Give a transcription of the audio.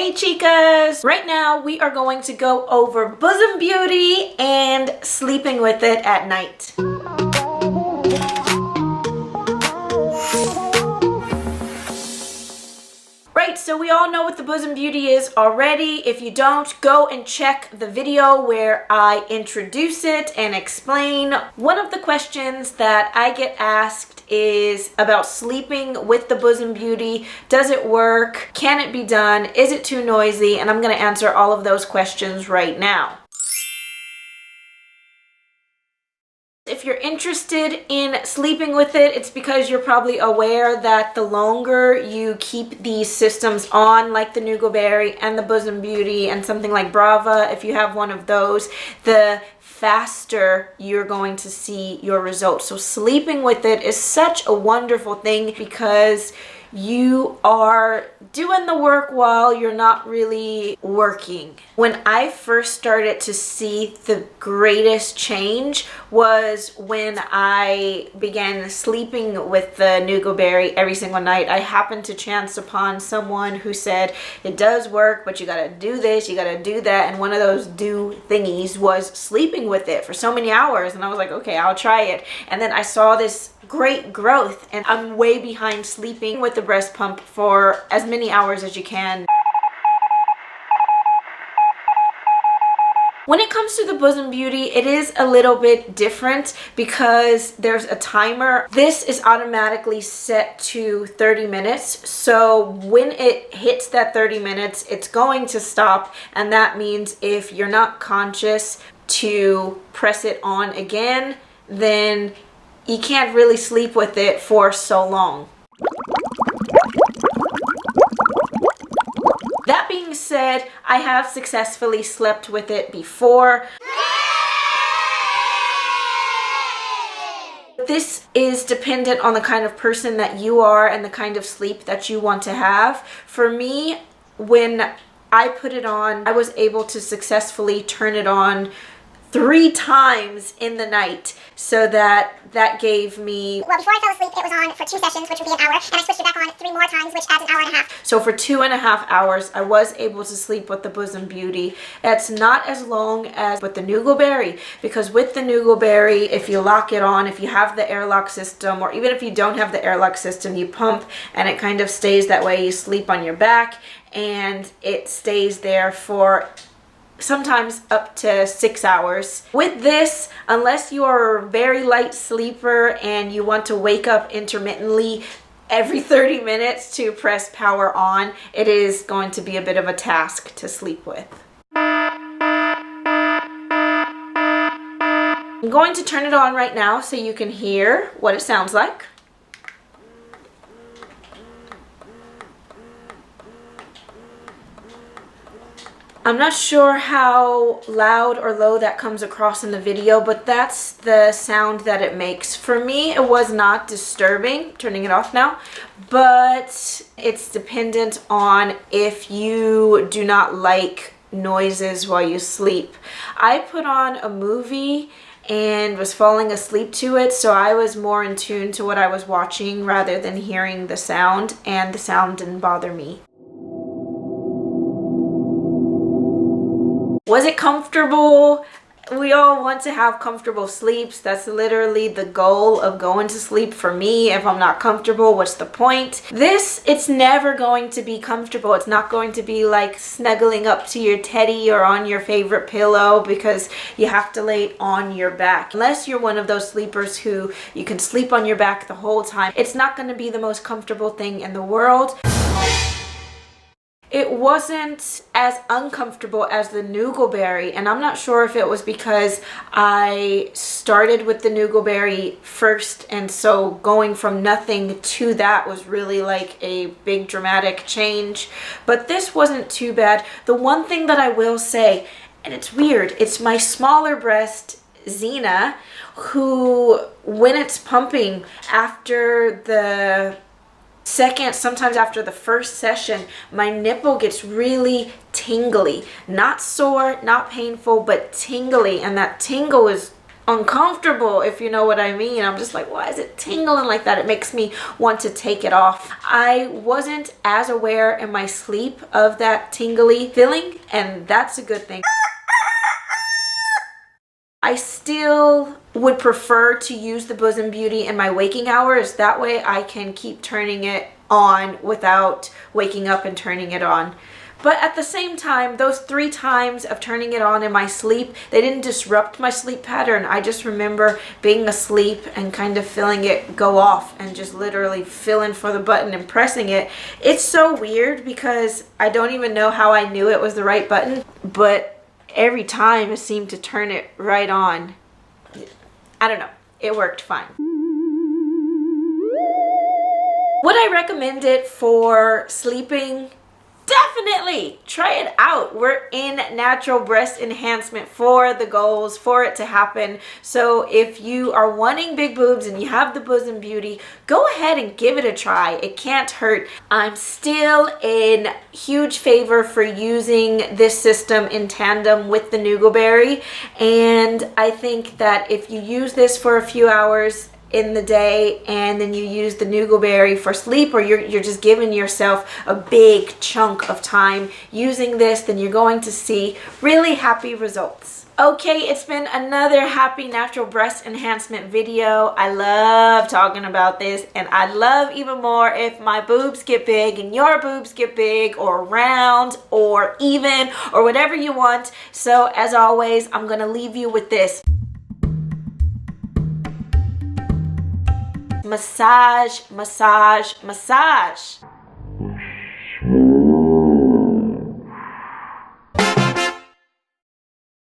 Hey chicas! Right now we are going to go over Bosom Beauty and sleeping with it at night. Right, so we all know what the Bosom Beauty is already. If you don't, go and check the video where I introduce it and explain. One of the questions that I get asked is about sleeping with the Bosom Beauty. Does it work? Can it be done? Is it too noisy? And I'm going to answer all of those questions right now. If you're interested in sleeping with it, it's because you're probably aware that the longer you keep these systems on, like the Nugoberry and the Bosom Beauty and something like Brava, if you have one of those, the faster you're going to see your results. So sleeping with it is such a wonderful thing because you are doing the work while you're not really working. When I first started to see the greatest change was when I began sleeping with the Nugoberry every single night. I happened to chance upon someone who said it does work, but you gotta do this, you gotta do that, and one of those do thingies was sleeping with it for so many hours, and I was like, okay, I'll try it. And then I saw this great growth, and I'm way behind sleeping with the breast pump for as many hours as you can. When it comes to the Bosom Beauty, it is a little bit different because there's a timer. This is automatically set to 30 minutes. So when it hits that 30 minutes, it's going to stop. And that means if you're not conscious to press it on again, then you can't really sleep with it for so long. That being said, I have successfully slept with it before. This is dependent on the kind of person that you are and the kind of sleep that you want to have. For me, when I put it on, I was able to successfully turn it on 3 times in the night, so that gave me, well, before I fell asleep, it was on for 2 sessions, which would be an hour, and I switched it back on 3 more times, which adds an hour and a half. So for 2.5 hours, I was able to sleep with the Bosom Beauty. It's not as long as with the Nugoberry, because with the Nugoberry, if you lock it on, if you have the airlock system, or even if you don't have the airlock system, you pump and it kind of stays that way. You sleep on your back and it stays there for sometimes up to 6 hours. With this, unless you are a very light sleeper and you want to wake up intermittently every 30 minutes to press power on, it is going to be a bit of a task to sleep with. I'm going to turn it on right now so you can hear what it sounds like. I'm not sure how loud or low that comes across in the video, but that's the sound that it makes. For me, it was not disturbing. Turning it off now, but it's dependent on if you do not like noises while you sleep. I put on a movie and was falling asleep to it, so I was more in tune to what I was watching rather than hearing the sound, and the sound didn't bother me. Was it comfortable? We all want to have comfortable sleeps. That's literally the goal of going to sleep for me. If I'm not comfortable, what's the point? This, it's never going to be comfortable. It's not going to be like snuggling up to your teddy or on your favorite pillow, because you have to lay it on your back. Unless you're one of those sleepers who you can sleep on your back the whole time, it's not going to be the most comfortable thing in the world. It wasn't as uncomfortable as the Nugoberry, and I'm not sure if it was because I started with the Nugoberry first, and so going from nothing to that was really like a big dramatic change. But this wasn't too bad. The one thing that I will say, and it's weird, it's my smaller breast, Zena, who, when it's pumping after the second, sometimes after the first session, my nipple gets really tingly. Not sore, not painful, but tingly. And that tingle is uncomfortable, if you know what I mean. I'm just like, why is it tingling like that? It makes me want to take it off. I wasn't as aware in my sleep of that tingly feeling, and that's a good thing. I still would prefer to use the Bosom Beauty in my waking hours. That way I can keep turning it on without waking up and turning it on. But at the same time, those 3 times of turning it on in my sleep, they didn't disrupt my sleep pattern. I just remember being asleep and kind of feeling it go off and just literally feeling for the button and pressing it. It's so weird because I don't even know how I knew it was the right button, but every time it seemed to turn it right on. I don't know. It worked fine. Would I recommend it for sleeping? Definitely try it out. We're in natural breast enhancement for the goals, for it to happen. So if you are wanting big boobs and you have the Bosom Beauty, go ahead and give it a try. It can't hurt. I'm still in huge favor for using this system in tandem with the Nugoberry, and I think that if you use this for a few hours in the day and then you use the Nugoberry for sleep, or you're just giving yourself a big chunk of time using this, then you're going to see really happy results. Okay, it's been another happy natural breast enhancement video. I love talking about this, and I love even more if my boobs get big and your boobs get big or round or even or whatever you want. So as always, I'm gonna leave you with this. Massage, massage, massage.